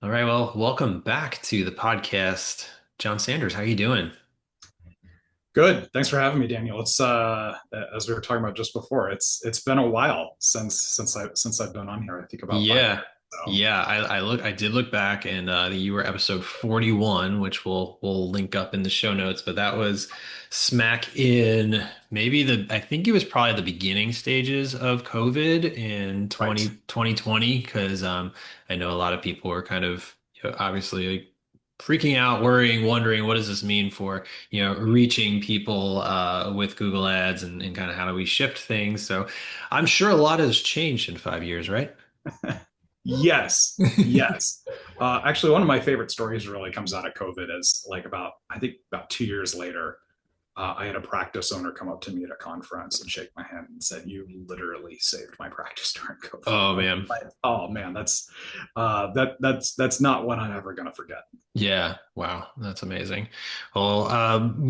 All right, well, welcome back to the podcast. John Sanders, how you doing? Good. Thanks for having me, Daniel. It's as we were talking about just before, it's been a while since I've been on here. I think about 5 years. Yeah. So Yeah, I did look back and you were episode 41, which we'll link up in the show notes, but that was smack in maybe I think it was probably the beginning stages of COVID in right. 2020 because I know a lot of people were kind of obviously like, freaking out, worrying, wondering what does this mean for, reaching people with Google Ads and kind of how do we shift things. So I'm sure a lot has changed in 5 years, right? Yes. Yes. Actually, one of my favorite stories really comes out of COVID is like about I think about 2 years later. I had a practice owner come up to me at a conference and shake my hand and said, "You literally saved my practice during COVID." Oh I'm man. like, "Oh man, that's not one I'm ever gonna forget." Yeah. Wow. That's amazing. Well,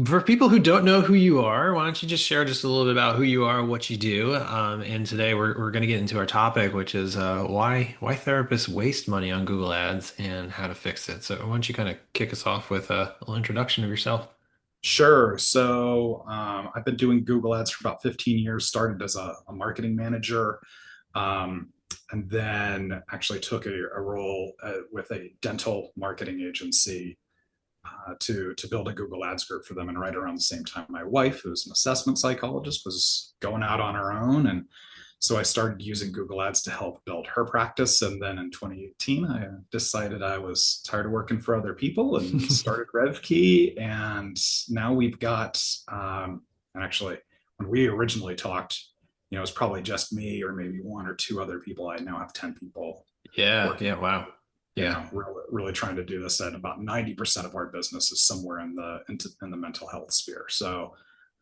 for people who don't know who you are, why don't you just share just a little bit about who you are, what you do? And today we're going to get into our topic, which is why therapists waste money on Google Ads and how to fix it. So why don't you kind of kick us off with a little introduction of yourself? Sure. So I've been doing Google Ads for about 15 years, started as a marketing manager, um, and then actually took a role with a dental marketing agency to build a Google Ads group for them. And right around the same time, my wife, who's an assessment psychologist, was going out on her own. And so I started using Google Ads to help build her practice. And then in 2018, I decided I was tired of working for other people and started RevKey. And now we've got, and actually, when we originally talked, it was probably just me or maybe one or two other people. I now have 10 people Yeah. working, Yeah. Wow. Yeah. really trying to do this. And about 90% of our business is somewhere in the mental health sphere. So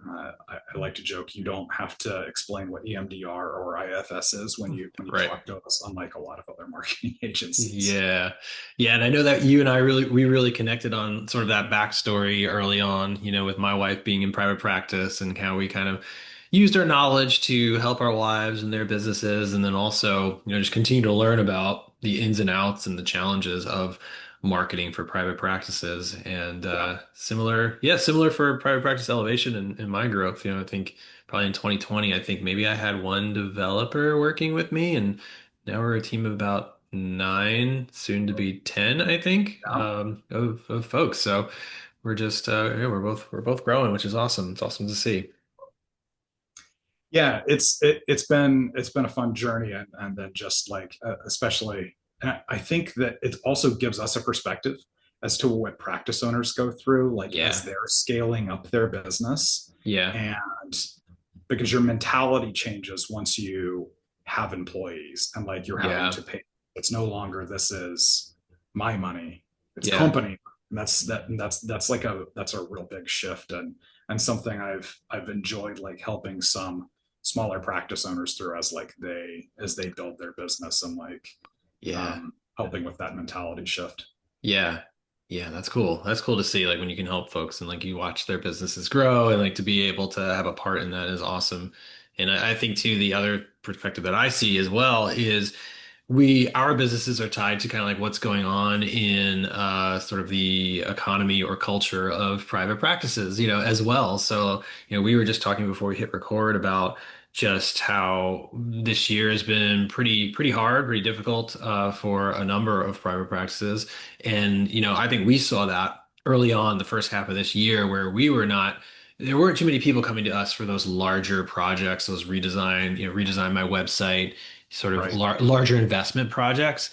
I like to joke, you don't have to explain what EMDR or IFS is when you Right. talk to us, unlike a lot of other marketing agencies. Yeah. Yeah. And I know that you and I we really connected on sort of that backstory early on, with my wife being in private practice and how we kind of used our knowledge to help our wives and their businesses. And then also, just continue to learn about the ins and outs and the challenges of marketing for private practices. And Yeah. similar for private practice elevation and my growth. I think probably in 2020, I think maybe I had one developer working with me and now we're a team of about nine, soon to be 10, I think, Yeah. of folks. So we're just we're both growing, which is awesome. It's awesome to see. Yeah, it's been a fun journey, and then just like especially, and I think that it also gives us a perspective as to what practice owners go through, like as Yeah. they're scaling up their business, Yeah. and because your mentality changes once you have employees and like you're having Yeah. to pay. It's no longer this is my money, it's Yeah. company. And that's a real big shift and something I've enjoyed like helping some smaller practice owners through as they build their business and like Yeah. helping with that mentality shift. Yeah. Yeah, that's cool. That's cool to see, like when you can help folks and like you watch their businesses grow and like to be able to have a part in that is awesome. And I think too, the other perspective that I see as well is our businesses are tied to kind of like what's going on in sort of the economy or culture of private practices, as well. So, we were just talking before we hit record about just how this year has been pretty hard, pretty difficult for a number of private practices. And, I think we saw that early on the first half of this year where there weren't too many people coming to us for those larger projects, those redesign my website, sort of Right. larger investment projects.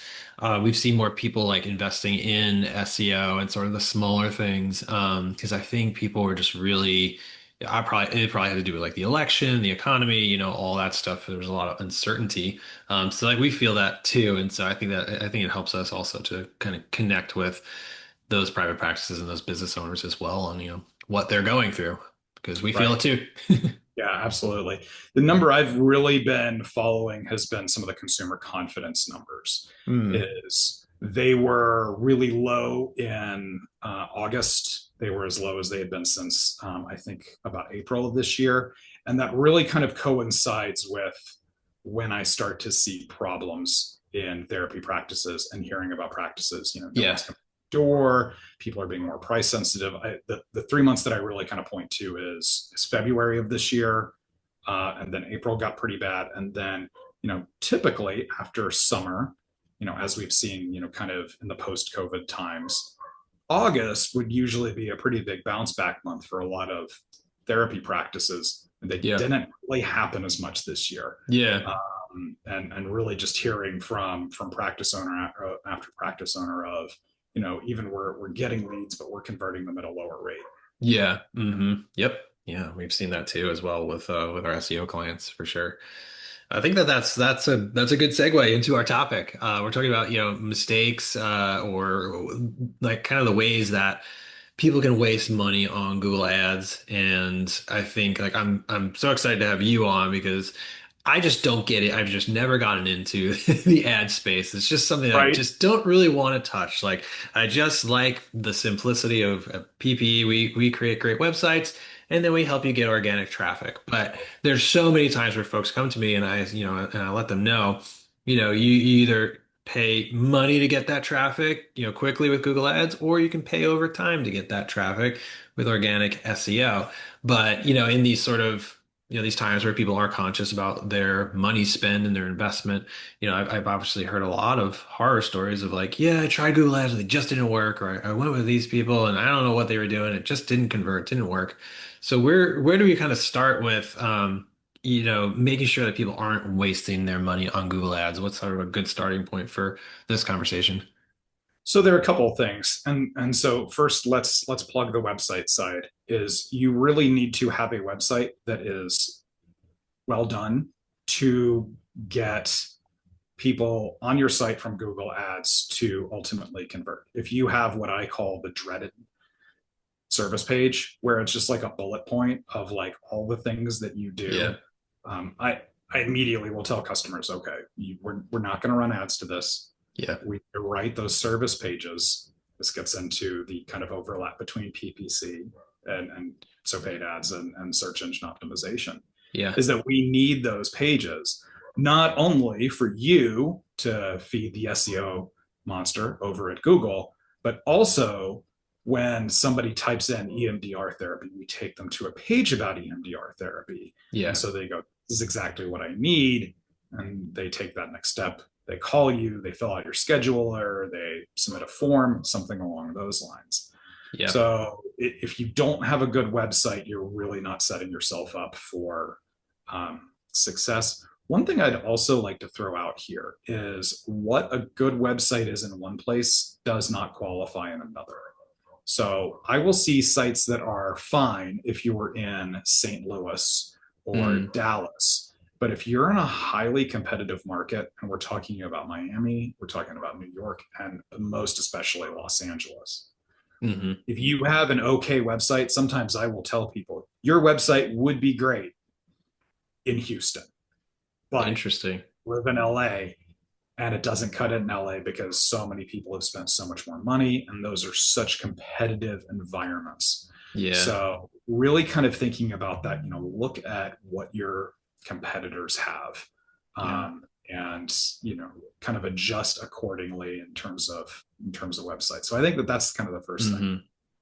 We've seen more people like investing in SEO and sort of the smaller things. Because I think people were just really, it probably had to do with like the election, the economy, all that stuff. There was a lot of uncertainty. So like we feel that too. And so I think it helps us also to kind of connect with those private practices and those business owners as well on, what they're going through because we feel Right. it too. Yeah, absolutely. The number I've really been following has been some of the consumer confidence numbers. Hmm. Is they were really low in August. They were as low as they had been since I think about April of this year, and that really kind of coincides with when I start to see problems in therapy practices and hearing about practices. No Yeah. one's coming to the door. People are being more price sensitive. The 3 months that I really kind of point to is February of this year, and then April got pretty bad, and then typically after summer, as we've seen, kind of in the post-COVID times, August would usually be a pretty big bounce back month for a lot of therapy practices, and they Yeah. didn't really happen as much this year. Yeah. And really just hearing from practice owner after practice owner of, even we're getting leads, but we're converting them at a lower rate. Yeah. Yep. Yeah, we've seen that too as well with our SEO clients for sure. I think that's a good segue into our topic. We're talking about, mistakes or like kind of the ways that people can waste money on Google Ads. And I think like I'm so excited to have you on because I just don't get it. I've just never gotten into the ad space. It's just something I Right. just don't really want to touch. Like I just like the simplicity of PPE. We create great websites and then we help you get organic traffic. But there's so many times where folks come to me and I let them know, you either pay money to get that traffic, quickly with Google Ads, or you can pay over time to get that traffic with organic SEO. But, in these sort of, these times where people are conscious about their money spend and their investment, I've obviously heard a lot of horror stories of like, yeah, I tried Google Ads and it just didn't work, or I went with these people and I don't know what they were doing. It just didn't convert, didn't work. So where do we kind of start with, making sure that people aren't wasting their money on Google Ads? What's sort of a good starting point for this conversation? So there are a couple of things, and so first, let's plug the website side. Is you really need to have a website that is well done to get people on your site from Google Ads to ultimately convert. If you have what I call the dreaded service page, where it's just like a bullet point of like all the things that you Yeah. do, I immediately will tell customers, okay, we're not going to run ads to this. Yeah. We write those service pages. This gets into the kind of overlap between PPC and so paid ads and search engine optimization, Yeah. is that we need those pages not only for you to feed the SEO monster over at Google, but also when somebody types in EMDR therapy, we take them to a page about EMDR therapy. And Yeah. so they go, this is exactly what I need. And they take that next step. They call you, they fill out your scheduler, they submit a form, something along those lines. Yeah. So if you don't have a good website, you're really not setting yourself up for success. One thing I'd also like to throw out here is what a good website is in one place does not qualify in another. So I will see sites that are fine if you were in St. Louis or Mm. Dallas. But if you're in a highly competitive market, and we're talking about Miami, we're talking about New York, and most especially Los Angeles, Hmm. if you have an okay website, sometimes I will tell people your website would be great in Houston, but Interesting. live in LA and it doesn't cut it in LA because so many people have spent so much more money and those are such competitive environments. Yeah. So really kind of thinking about that, look at what your competitors have, Yeah. and kind of adjust accordingly in terms of websites. So I think that that's kind of the first thing. Hmm.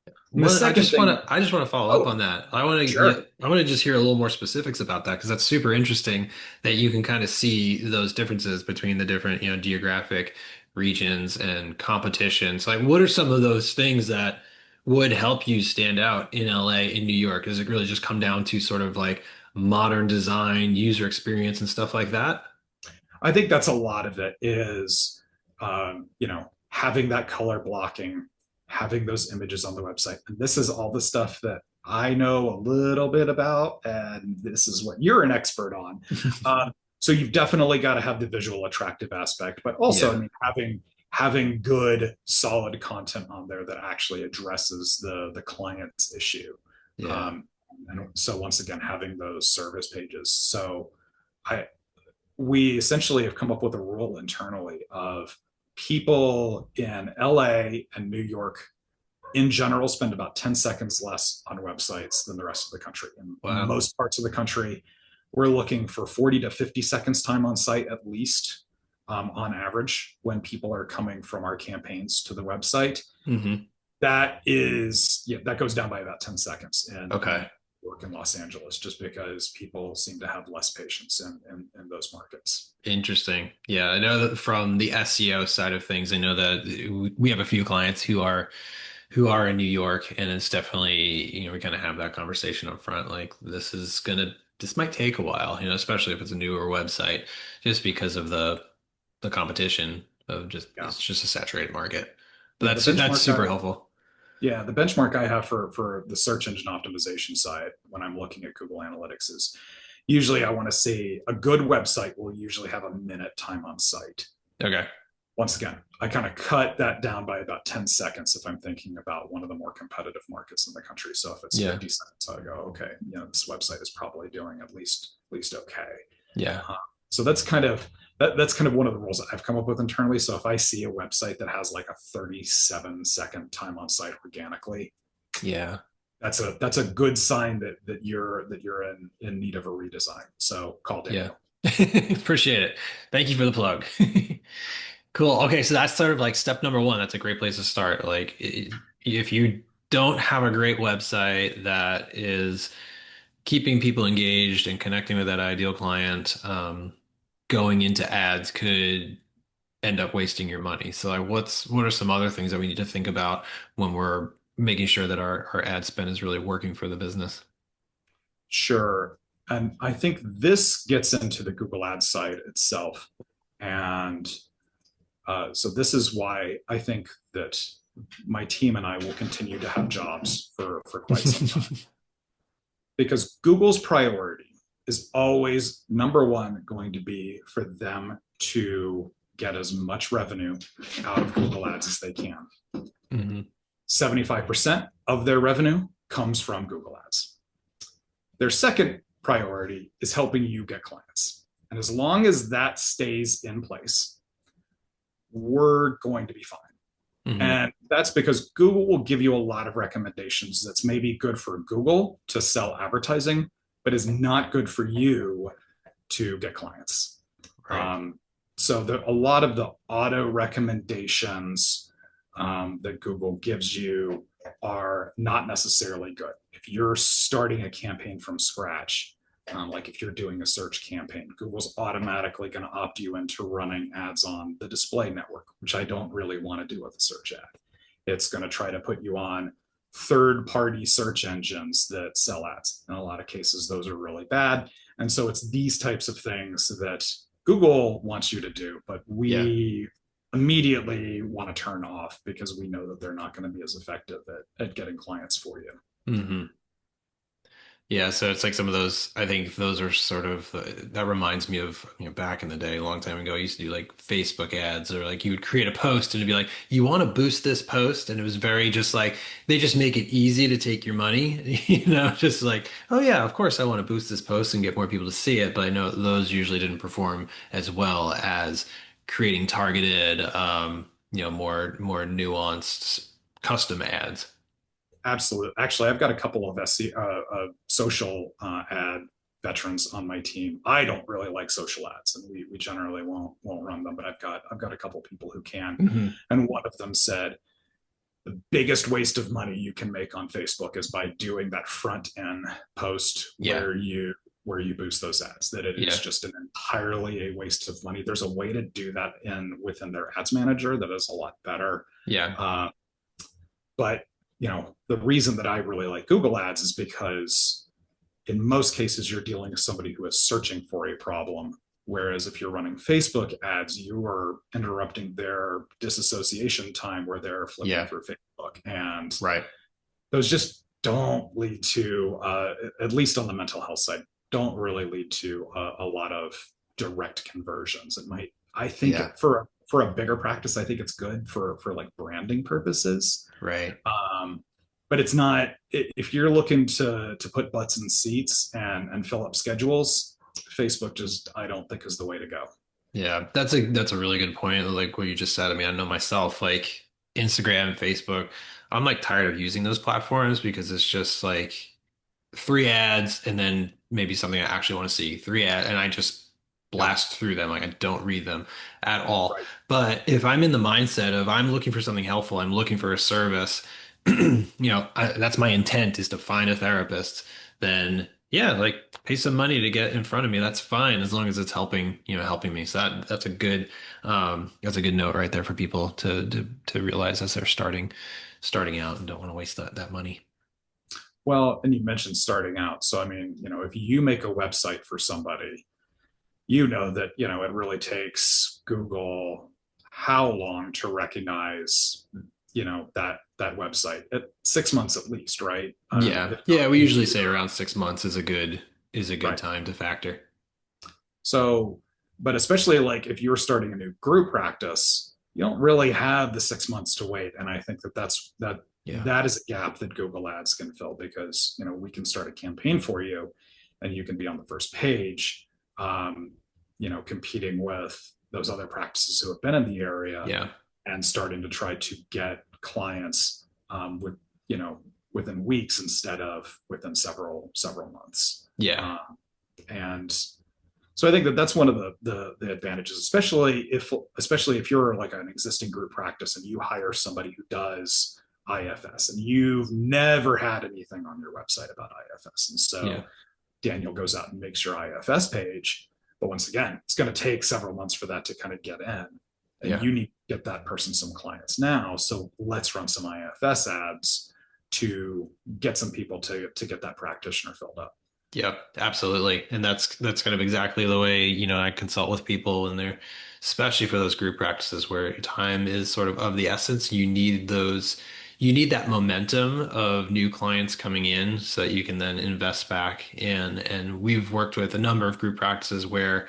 And the Well, I second just want thing, to I just want to follow up oh, on that. I want to yeah, sure. I want to just hear a little more specifics about that because that's super interesting that you can kind of see those differences between the different, geographic regions and competition. So like what are some of those things that would help you stand out in LA, in New York? Does it really just come down to sort of like modern design, user experience and stuff like that? I think that's a lot of it is, having that color blocking, having those images on the website. And this is all the stuff that I know a little bit about, and this is what you're an expert on. So you've definitely got to have the visual attractive aspect, but also, I Yeah. mean, having good, solid content on there that actually addresses the client's issue. Yeah. Um, and so once again, having those service pages. So I we essentially have come up with a rule internally of people in LA and New York in general spend about 10 seconds less on websites than the rest of the country. In Wow. most parts of the country, we're looking for 40 to 50 seconds time on site at least. on average when people are coming from our campaigns to the website. Hmm. That is, yeah, that goes down by about 10 seconds in Okay. work in Los Angeles, just because people seem to have less patience in those markets. Interesting. Yeah, I know that from the SEO side of things, I know that we have a few clients who are in New York, and it's definitely, we kind of have that conversation up front. Like this might take a while, especially if it's a newer website, just because of the competition of just Yeah. it's just a saturated market. But Yeah. that's super helpful. The benchmark I have for the search engine optimization side when I'm looking at Google Analytics is usually I want to see a good website will usually have a minute time on site. Okay. Once again, I kind of cut that down by about 10 seconds if I'm thinking about one of the more competitive markets in the country. So if it's Yeah. 50 seconds, I go, okay, this website is probably doing at least okay. Yeah. Uh, so that's kind of one of the rules that I've come up with internally. So if I see a website that has like a 37-second time on site organically, Yeah. that's a good sign that you're in need of a redesign. So call Yeah. Daniel. Appreciate it. Thank you for the plug. Cool. Okay, so that's sort of like step number one. That's a great place to start. Like, if you don't have a great website that is keeping people engaged and connecting with that ideal client, going into ads could end up wasting your money. So, like, what are some other things that we need to think about when we're making sure that our ad spend is really working for the business? Sure. And I think this gets into the Google Ads side itself. And so this is why I think that my team and I will continue to have jobs for quite some time. Because Google's priority is always number one going to be for them to get as much revenue out of Google Ads as they can. Hmm. 75% of their revenue comes from Google Ads. Their second priority is helping you get clients. And as long as that stays in place, we're going to be fine. Hmm. And that's because Google will give you a lot of recommendations that's maybe good for Google to sell advertising, but is not good for you to get clients. Right. So a lot of the auto recommendations that Google gives you are not necessarily good. If you're starting a campaign from scratch, like if you're doing a search campaign, Google's automatically going to opt you into running ads on the display network, which I don't really want to do with a search ad. It's going to try to put you on third-party search engines that sell ads. In a lot of cases, those are really bad. And so it's these types of things that Google wants you to do, but Yeah. we immediately want to turn off because we know that they're not going to be as effective at getting clients for you. Hmm. Yeah, so it's like some of those, I think those are sort of, that reminds me of, back in the day, a long time ago, I used to do like Facebook ads or like you would create a post and it'd be like, you want to boost this post? And it was very just like, they just make it easy to take your money, just like, oh yeah, of course I want to boost this post and get more people to see it. But I know those usually didn't perform as well as creating targeted, more nuanced custom ads. Absolutely. Actually, I've got a couple of social ad veterans on my team. I don't really like social ads, and we generally won't run them. But I've got a couple people who can, Hmm. and one of them said the biggest waste of money you can make on Facebook is by doing that front end post Yeah. where you boost those ads. That it is Yeah. just an entirely a waste of money. There's a way to do that within their ads manager that is a lot better. Yeah. Uh, but the reason that I really like Google Ads is because in most cases you're dealing with somebody who is searching for a problem. Whereas if you're running Facebook ads, you are interrupting their disassociation time where they're flipping Yeah. through Facebook. And Right. those just don't lead to, at least on the mental health side, don't really lead to a lot of direct conversions. It might, I think, Yeah. for a bigger practice, I think it's good for like branding purposes. Right. Um, but it's not if you're looking to put butts in seats and fill up schedules. Facebook just I don't think is the way to go. Yeah. That's a really good point. Like what you just said. I mean, I know myself, like Instagram and Facebook, I'm like tired of using those platforms because it's just like three ads and then maybe something I actually want to see. Three ad and I just Yep. blast through them. Like I don't read them at all. Right. But if I'm in the mindset of I'm looking for something helpful, I'm looking for a service, that's my intent is to find a therapist, then yeah, like pay some money to get in front of me. That's fine as long as it's helping me. So that's a good note right there for people to realize as they're starting out and don't want to waste that money. Well, and you mentioned starting out. So, I mean, if you make a website for somebody, you know that, it really takes Google how long to recognize, that website at 6 months at least, right? Yeah. If not Yeah, we a usually year, say around 6 months is a good right? time to factor. So, but especially like if you're starting a new group practice, you don't really have the 6 months to wait. And I think that Yeah. that is a gap that Google Ads can fill because we can start a campaign for you, and you can be on the first page, competing with those other practices who have been in the area Yeah. and starting to try to get clients with you know within weeks instead of within several months. Yeah. Um, and so I think that that's one of the advantages, especially if you're like an existing group practice and you hire somebody who does IFS and you've never had anything on your website about IFS. And Yeah. so Daniel goes out and makes your IFS page. But once again, it's going to take several months for that to kind of get in. And Yeah. you need to get that person some clients now. So let's run some IFS ads to get some people to get that practitioner filled up. Yep, absolutely. And that's kind of exactly the way, I consult with people and they're especially for those group practices where time is sort of the essence. You need that momentum of new clients coming in so that you can then invest back in. And we've worked with a number of group practices where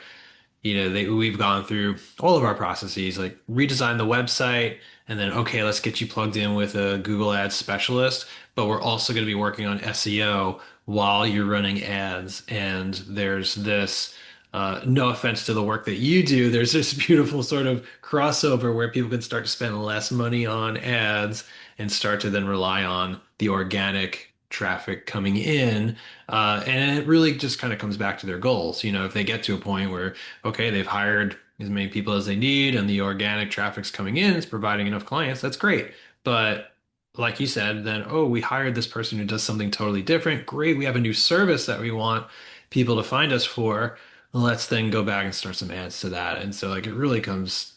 we've gone through all of our processes, like redesign the website, and then, okay, let's get you plugged in with a Google Ads specialist, but we're also going to be working on SEO while you're running ads. And there's this, no offense to the work that you do, there's this beautiful sort of crossover where people can start to spend less money on ads and start to then rely on the organic traffic coming in. And it really just kind of comes back to their goals. If they get to a point where okay, they've hired as many people as they need and the organic traffic's coming in, it's providing enough clients, that's great. But like you said, then, oh, we hired this person who does something totally different. Great, we have a new service that we want people to find us for. Let's then go back and start some ads to that. And so like it really comes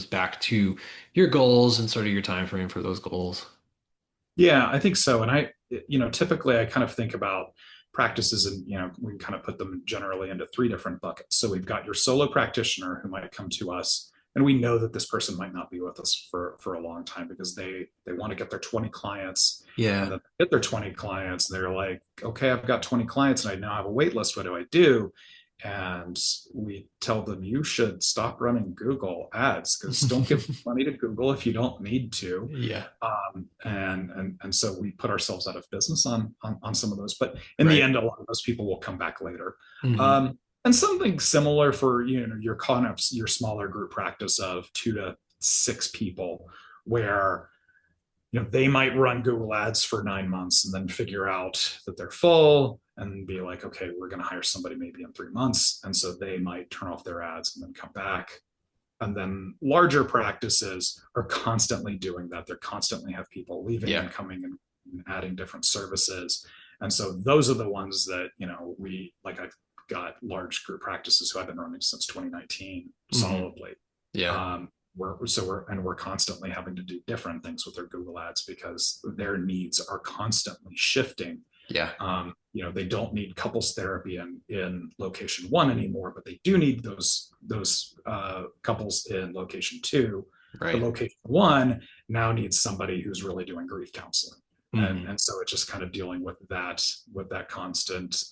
back to your goals and sort of your time frame for those goals. Yeah, I think so. And typically I kind of think about practices and, we can kind of put them generally into three different buckets. So we've got your solo practitioner who might come to us and we know that this person might not be with us for a long time because they want to get their 20 clients and Yeah. then they get their 20 clients and they're like, okay, I've got 20 clients and I now have a wait list. What do I do? And we tell them you should stop running Google ads because don't give money to Google if you don't need to. Yeah. And so we put ourselves out of business on some of those. But in the Right. end, a lot of those people will come back later. Hmm. And something similar for your kind of your smaller group practice of 2 to 6 people, where they might run Google ads for 9 months and then figure out that they're full and be like, okay, we're going to hire somebody maybe in 3 months. And so they might turn off their ads and then come back. And then larger practices are constantly doing that. They're constantly have people leaving Yeah. and coming and adding different services. And so those are the ones that, we like I've got large group practices who I've been running since 2019 Hmm. solidly. Yeah. We're constantly having to do different things with their Google ads because their needs are constantly shifting. Yeah. They don't need couples therapy in location one anymore, but they do need those couples in location two. But Right. location one now needs somebody who's really doing grief counseling, and Hmm. and so it's just kind of dealing with that constant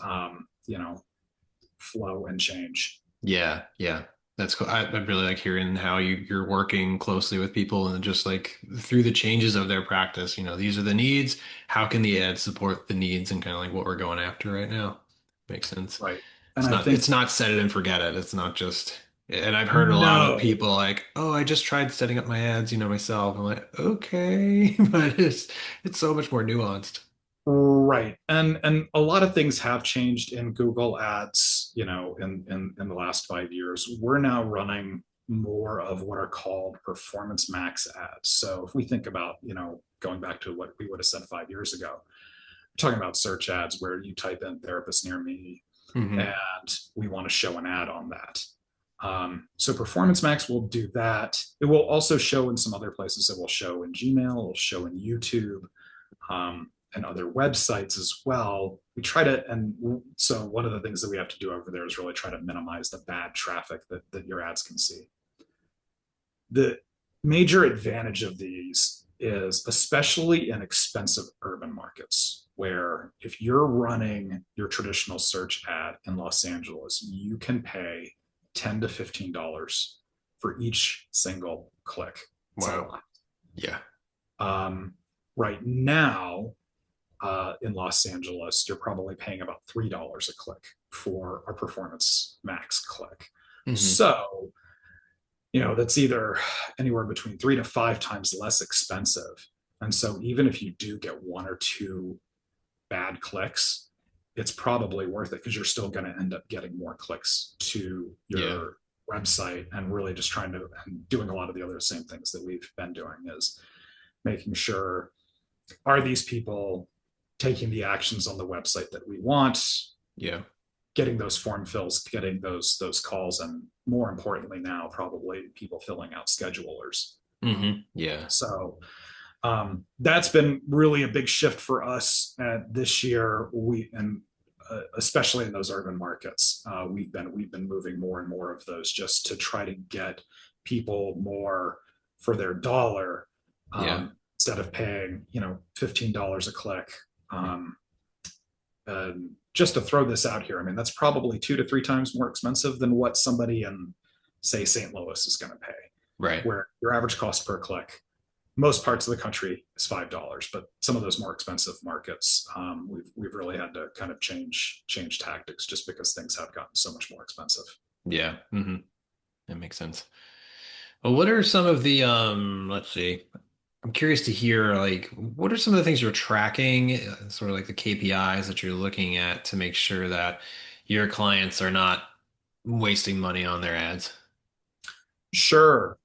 flow and change. Yeah, yeah. That's cool. I really like hearing how you're working closely with people and just like through the changes of their practice, these are the needs. How can the ad support the needs and kind of like what we're going after right now? Makes sense. Right. And It's I not think it's not set it and forget it. It's not just and I've heard a lot of no. people like, "Oh, I just tried setting up my ads, myself." I'm like, "Okay." But it's so much more nuanced. Right. And a lot of things have changed in Google Ads, in the last 5 years. We're now running more of what are called performance max ads. So if we think about, going back to what we would have said 5 years ago, we're talking about search ads where you type in therapist near me Hmm. and we want to show an ad on that. So Performance Max will do that. It will also show in some other places. It will show in Gmail, it will show in YouTube, and other websites as well. We try to, and so one of the things that we have to do over there is really try to minimize the bad traffic that your ads can see. The major advantage of these is, especially in expensive urban markets, where if you're running your traditional search ad in Los Angeles, you can pay $10 to $15 for each single click. It's a Wow. lot. Yeah. Um, right now, in Los Angeles, you're probably paying about $3 a click for a Performance Max click. Hmm. So, that's either anywhere between 3 to 5 times less expensive. And so, even if you do get one or two bad clicks, it's probably worth it because you're still going to end up getting more clicks to Yeah. your website, and really just trying to and doing a lot of the other same things that we've been doing is making sure, are these people taking the actions on the website that we want, Yeah. getting those form fills, getting those calls, and more importantly now, probably people filling out schedulers. Yeah. That's been really a big shift for us this year. Especially in those urban markets, we've been moving more and more of those just to try to get people more for their dollar, Yeah. instead of paying $15 a click. Um, just to throw this out here, I mean, that's probably 2 to 3 times more expensive than what somebody in, say, St. Louis is going to pay, Right. where your average cost per click, most parts of the country, is $5, but some of those more expensive markets, we've really had to kind of change tactics just because things have gotten so much more expensive. Yeah. That makes sense. Well, what are some of the let's see. I'm curious to hear like what are some of the things you're tracking, sort of like the KPIs that you're looking at to make sure that your clients are not wasting money on their ads? Sure.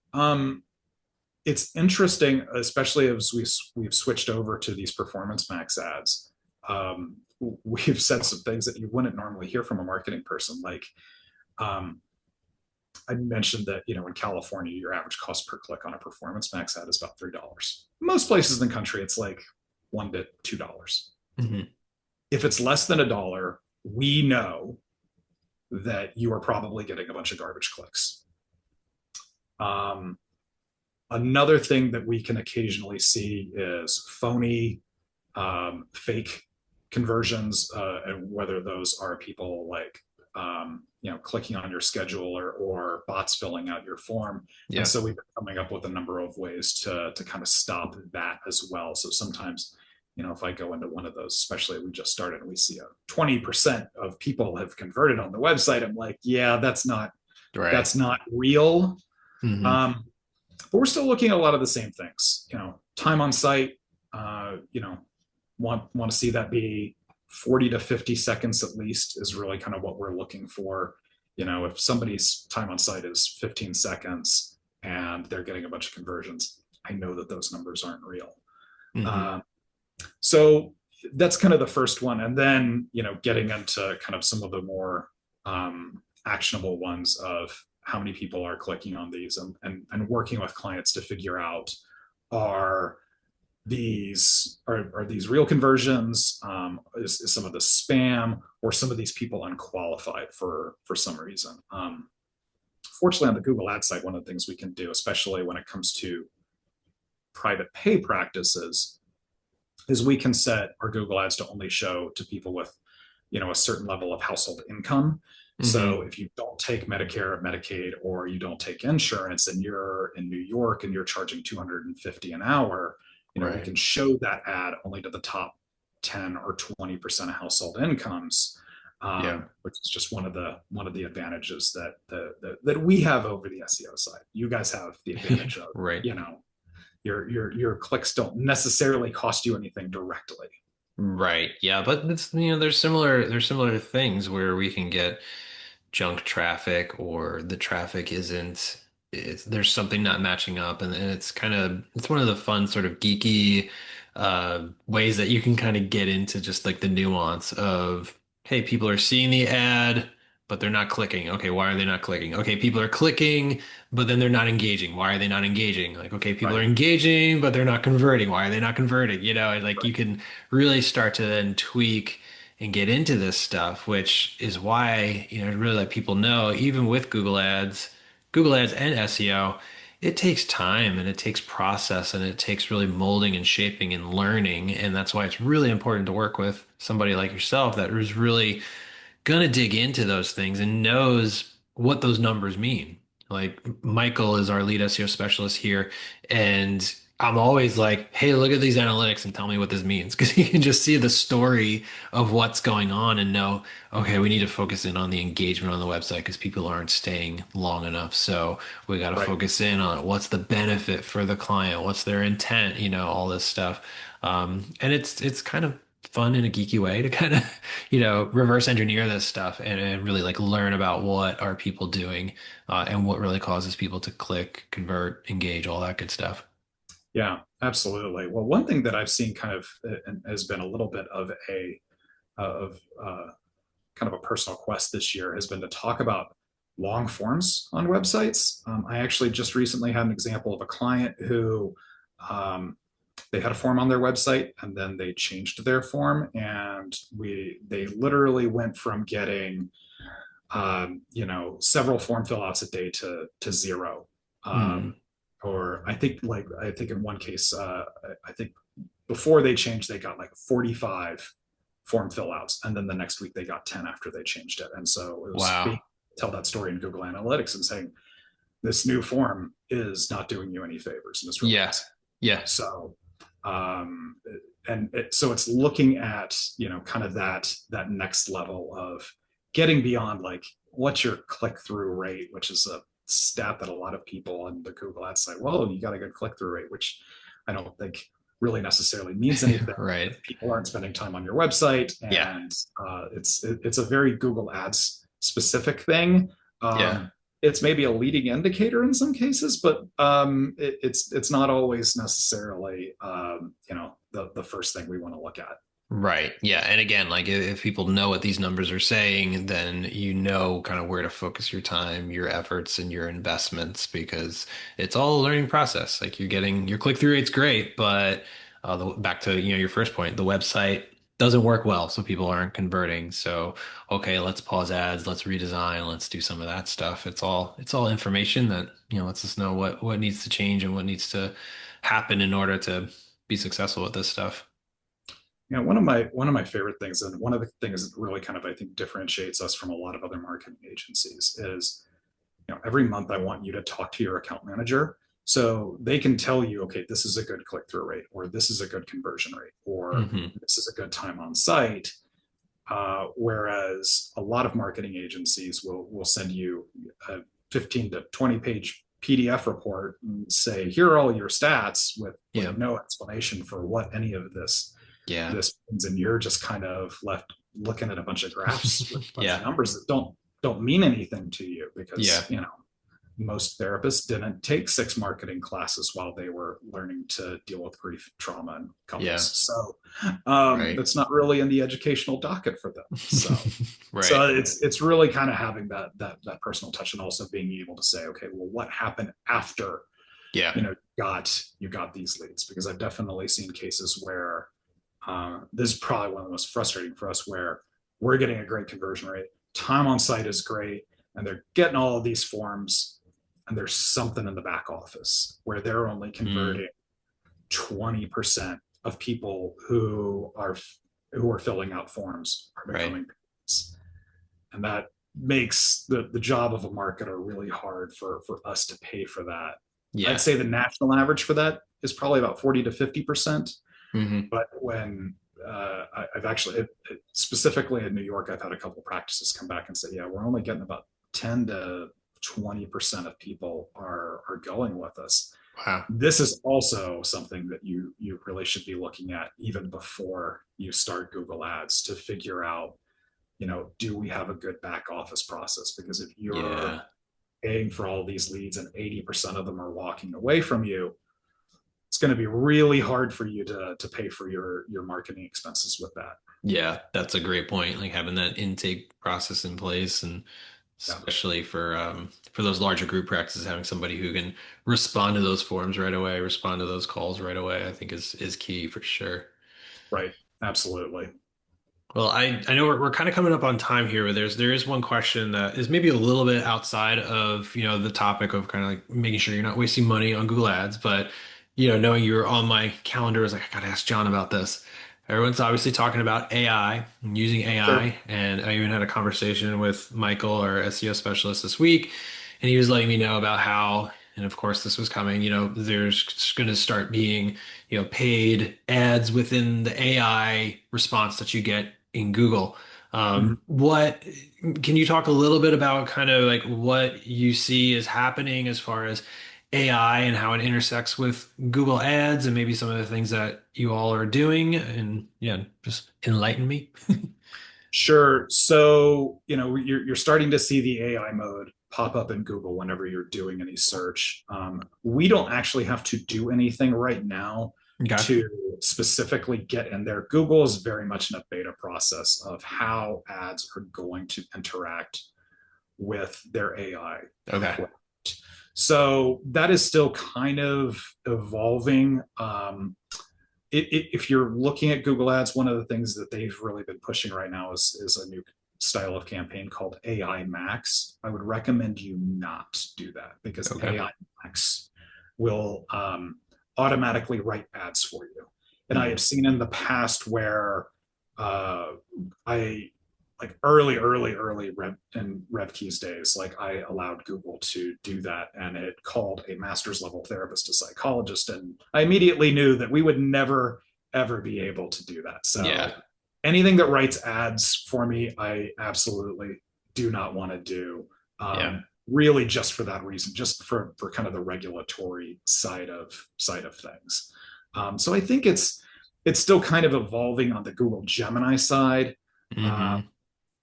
It's interesting, especially as we've switched over to these Performance Max ads. We've said some things that you wouldn't normally hear from a marketing person. Like, um, I mentioned that in California, your average cost per click on a Performance Max ad is about $3. Most places in the country, it's like $1 to $2. Hmm. If it's less than $1, we know that you are probably getting a bunch of garbage clicks. Um, Another thing that we can occasionally see is phony, fake conversions, and whether those are people like, clicking on your schedule, or bots filling out your form. And Yeah. so we've been coming up with a number of ways to kind of stop that as well. So sometimes, if I go into one of those, especially we just started and we see a 20% of people have converted on the website, I'm like, yeah, Right. that's not real. Hmm. Um, but we're still looking at a lot of the same things. Time on site. Want to see that be 40 to 50 seconds at least is really kind of what we're looking for. If somebody's time on site is 15 seconds and they're getting a bunch of conversions, I know that those numbers aren't real. Hmm. Uh, so that's kind of the first one, and then getting into kind of some of the more actionable ones of how many people are clicking on these, and working with clients to figure out, are these real conversions? Is some of the spam, or some of these people unqualified for some reason? Fortunately, on the Google Ad site, one of the things we can do, especially when it comes to private pay practices, is we can set our Google Ads to only show to people with a certain level of household income. So Hmm. if you don't take Medicare or Medicaid, or you don't take insurance, and you're in New York and you're charging 250 an hour, we Right. can show that ad only to the top 10 or 20% of household incomes, Yeah. which is just one of the advantages that we have over the SEO side. You guys have the advantage of, Right. your clicks don't necessarily cost you anything directly. Right. Yeah, but it's there's similar things where we can get junk traffic or the traffic isn't there's something not matching up and it's kind of it's one of the fun sort of geeky ways that you can kind of get into just like the nuance of hey, people are seeing the ad but they're not clicking. Okay, why are they not clicking? Okay, people are clicking but then they're not engaging. Why are they not engaging? Like, okay, people are Right. engaging but they're not converting. Why are they not converting? And like you can really start to then tweak and get into this stuff, which is why, to really let people know, even with Google Ads and SEO, it takes time and it takes process and it takes really molding and shaping and learning. And that's why it's really important to work with somebody like yourself that is really gonna dig into those things and knows what those numbers mean. Like Michael is our lead SEO specialist here, and I'm always like, "Hey, look at these analytics and tell me what this means," because you can just see the story of what's going on and know, okay, we need to focus in on the engagement on the website because people aren't staying long enough. So we got to Right. focus in on what's the benefit for the client, what's their intent, all this stuff. And it's kind of fun in a geeky way to kind of reverse engineer this stuff and really like learn about what are people doing and what really causes people to click, convert, engage, all that good stuff. Yeah, absolutely. Well, one thing that I've seen kind of has been a little bit of kind of a personal quest this year has been to talk about long forms on websites. I actually just recently had an example of a client who um, they had a form on their website and then they changed their form, and they literally went from getting several form fill outs a day to zero. Hmm. Or I think in one case, I think before they changed, they got like 45 form fill outs. And then the next week they got 10 after they changed it. And so it was being Wow. tell that story in Google Analytics and saying, this new form is not doing you any favors and it's really Yeah. messy. Yeah. So, um, so it's looking at, kind of that next level of getting beyond like, what's your click through rate, which is a stat that a lot of people on the Google Ads site, well, you got a good click through rate, which I don't think really necessarily means anything. Right. If people aren't spending time on your website, Yeah. and it's a very Google Ads specific thing. Yeah. It's maybe a leading indicator in some cases, but it's not always necessarily the first thing we want to look at. Right. Yeah. And again, like if people know what these numbers are saying, then you know kind of where to focus your time, your efforts, and your investments because it's all a learning process. Like you're getting your click-through rate's great, but back to your first point, the website doesn't work well, so people aren't converting. So okay, let's pause ads, let's redesign, let's do some of that stuff. It's all information that lets us know what needs to change and what needs to happen in order to be successful with this stuff. One of my favorite things, and one of the things that really kind of I think differentiates us from a lot of other marketing agencies is, every month I want you to talk to your account manager so they can tell you, okay, this is a good click through rate, or this is a good conversion rate, or Hmm. this is a good time on site. Whereas a lot of marketing agencies will send you a 15 to 20 page PDF report and say, here are all your stats with Yeah. no explanation for what any of Yeah. this means, and you're just kind of left looking at a bunch of graphs with a bunch of Yeah. numbers that don't mean anything to you Yeah. because most therapists didn't take 6 marketing classes while they were learning to deal with grief, trauma, and couples. Yeah. So Right. that's not really in the educational docket for them. So Right. it's really kind of having that personal touch and also being able to say, okay, well, what happened after Yeah. you got these leads? Because I've definitely seen cases where this is probably one of the most frustrating for us where we're getting a great conversion rate, time on site is great, and they're getting all of these forms, and there's something in the back office where they're only Mm. converting 20% of people who are filling out forms are Right. becoming patients. And that makes the job of a marketer really hard for us to pay for that. I'd Yeah. say the national average for that is probably about 40 to 50%. Hmm. But when I've actually, specifically in New York, I've had a couple of practices come back and say, yeah, we're only getting about 10 to 20% of people are going with us. Wow. This is also something that you really should be looking at even before you start Google Ads to figure out, do we have a good back office process? Because if you're Yeah. paying for all these leads and 80% of them are walking away from you, it's going to be really hard for you to pay for your marketing expenses with that. Yeah, that's a great point. Like having that intake process in place, and Yeah, especially for those larger group practices, having somebody who can respond to those forums right away, respond to those calls right away, I think is key for sure. right. Absolutely. Well, I know we're kind of coming up on time here, but there is one question that is maybe a little bit outside of, the topic of kind of like making sure you're not wasting money on Google Ads, but knowing you're on my calendar is like, I gotta ask John about this. Everyone's obviously talking about AI and using Sure. AI, and I even had a conversation with Michael, our SEO specialist this week, and he was letting me know about how, and of course this was coming, there's going to start being, paid ads within the AI response that you get in Google. Mhm. What can you talk a little bit about kind of like what you see is happening as far as AI and how it intersects with Google Ads and maybe some of the things that you all are doing? And yeah, just enlighten me. Sure. So, you're starting to see the AI mode pop up in Google whenever you're doing any search. We don't actually have to do anything right now Okay. to specifically get in there. Google is very much in a beta process of how ads are going to interact with their AI Okay. equipment. So that is still kind of evolving. If you're looking at Google Ads, one of the things that they've really been pushing right now is a new style of campaign called AI Max. I would recommend you not do that because Okay. AI Max will automatically write ads for you. And I have Hmm. seen in the past where uh, I like early in RevKey's days, like I allowed Google to do that, and it called a master's level therapist a psychologist, and I immediately knew that we would never ever be able to do that. Yeah. So anything that writes ads for me, I absolutely do not want to do. Yeah. Really, just for that reason, just for kind of the regulatory side of things. So I think it's still kind of evolving on the Google Gemini side. Uh, Hmm.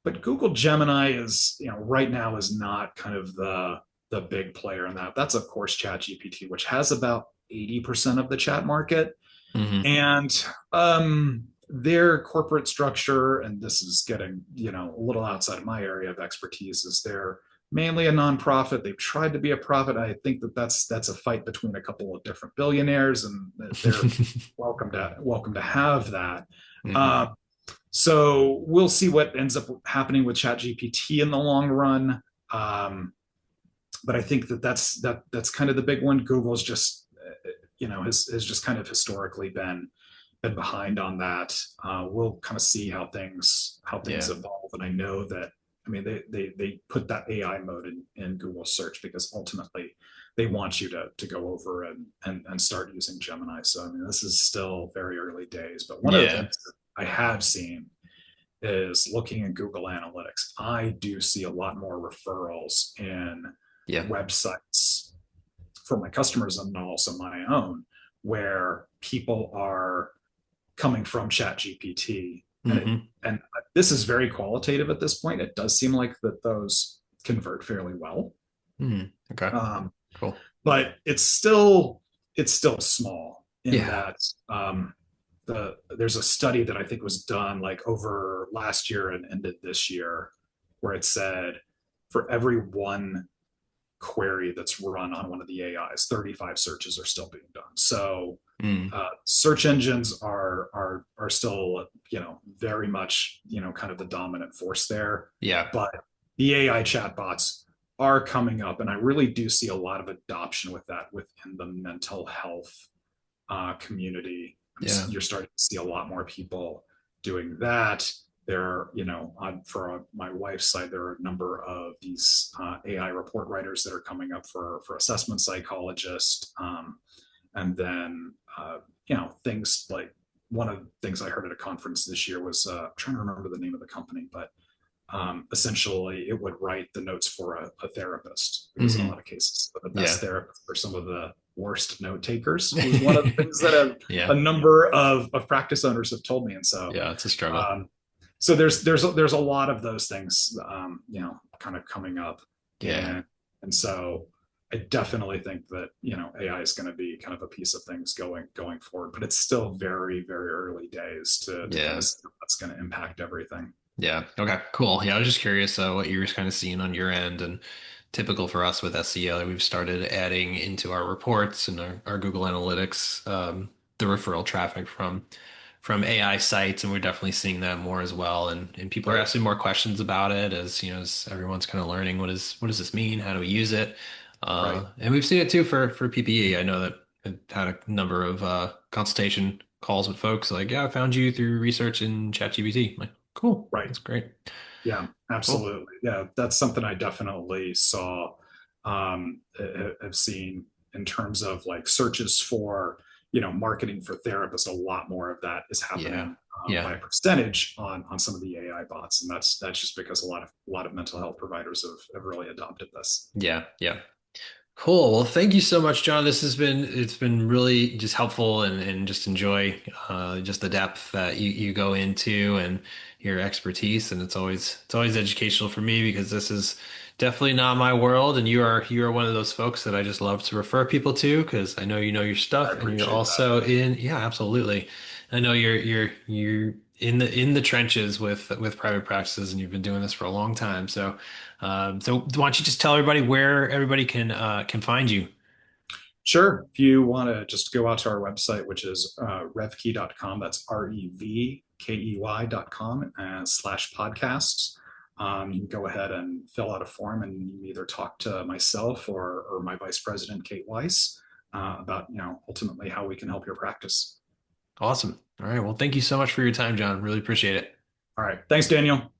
but Google Gemini is, right now is not kind of the big player in that. That's of course ChatGPT, which has about 80% of the chat market. Hmm. And their corporate structure, and this is getting, a little outside of my area of expertise, is they're mainly a nonprofit. They've tried to be a profit. I think that's a fight between a couple of different billionaires, and they're welcome to have that. Hmm. Um, so we'll see what ends up happening with ChatGPT in the long run. But I think that's kind of the big one. Google's just has just kind of historically been behind on that. We'll kind of see how things Yeah. evolve, and I know that. I mean, they put that AI mode in Google search because ultimately they want you to go over and start using Gemini. So I mean, this is still very early days, but one of the Yeah. things that I have seen is looking at Google Analytics. I do see a lot more referrals in Yeah. websites for my customers and also my own, where people are coming from ChatGPT, and Hmm. this is very qualitative at this point. It does seem like that those convert fairly well, Hmm. Okay. um, Cool. but it's still small in Yeah. that there's a study that I think was done like over last year and ended this year, where it said for every one query that's run on one of the AIs, 35 searches are still being done. So Mm. search engines are still very much kind of the dominant force there, Yeah. but the AI chatbots are coming up, and I really do see a lot of adoption with that within the mental health community. Yeah. You're starting to see a lot more people doing that. There, for my wife's side, there are a number of these AI report writers that are coming up for assessment psychologists, and then things like one of the things I heard at a conference this year was I'm trying to remember the name of the company, but essentially it would write the notes for a therapist, because in a Hmm. lot of cases, the Yeah. best therapists are some of the worst note takers, was one of the things that a Yeah. number of practice owners have told me. And so, Yeah. It's a struggle. um, so there's a lot of those things, kind of coming up, Yeah. and so I definitely think that AI is going to be kind of a piece of things going forward, but it's still very very early days to kind of Yeah. see how that's going to impact everything. Yeah. Okay. Cool. Yeah. I was just curious what you were kind of seeing on your end, and typical for us with SEO, we've started adding into our reports and our Google Analytics, the referral traffic from AI sites, and we're definitely seeing that more as well. And people are Right, asking more questions about it as as everyone's kind of learning what does this mean? How do we use it? right, And we've seen it too for PPE. I know that I've had a number of consultation calls with folks like, yeah, I found you through research in ChatGPT. I'm like, cool, right. that's great. Yeah, Cool. absolutely. Yeah, that's something I definitely saw, have seen in terms of like searches for, marketing for therapists. A lot more of that is Yeah. happening, Yeah. by a percentage on some of the AI bots, and that's just because a lot of mental health providers have really adopted this. Yeah. Yeah. Cool. Well, thank you so much, John. It's been really just helpful and just enjoy just the depth that you go into and your expertise. And it's always educational for me because this is definitely not my world. And you are one of those folks that I just love to refer people to because I know your I stuff and you're appreciate that. also in, yeah, absolutely. I know you're in the trenches with private practices and you've been doing this for a long time. So why don't you just tell everybody where everybody can find you? Sure. If you want to just go out to our website, which is revkey.com, that's RevKey.com slash podcasts. You can go ahead and fill out a form, and you can either talk to myself or my vice president, Kate Weiss, about, ultimately how we can help your practice. Awesome. All right. Well, thank you so much for your time, John. Really appreciate it. All right. Thanks, Daniel.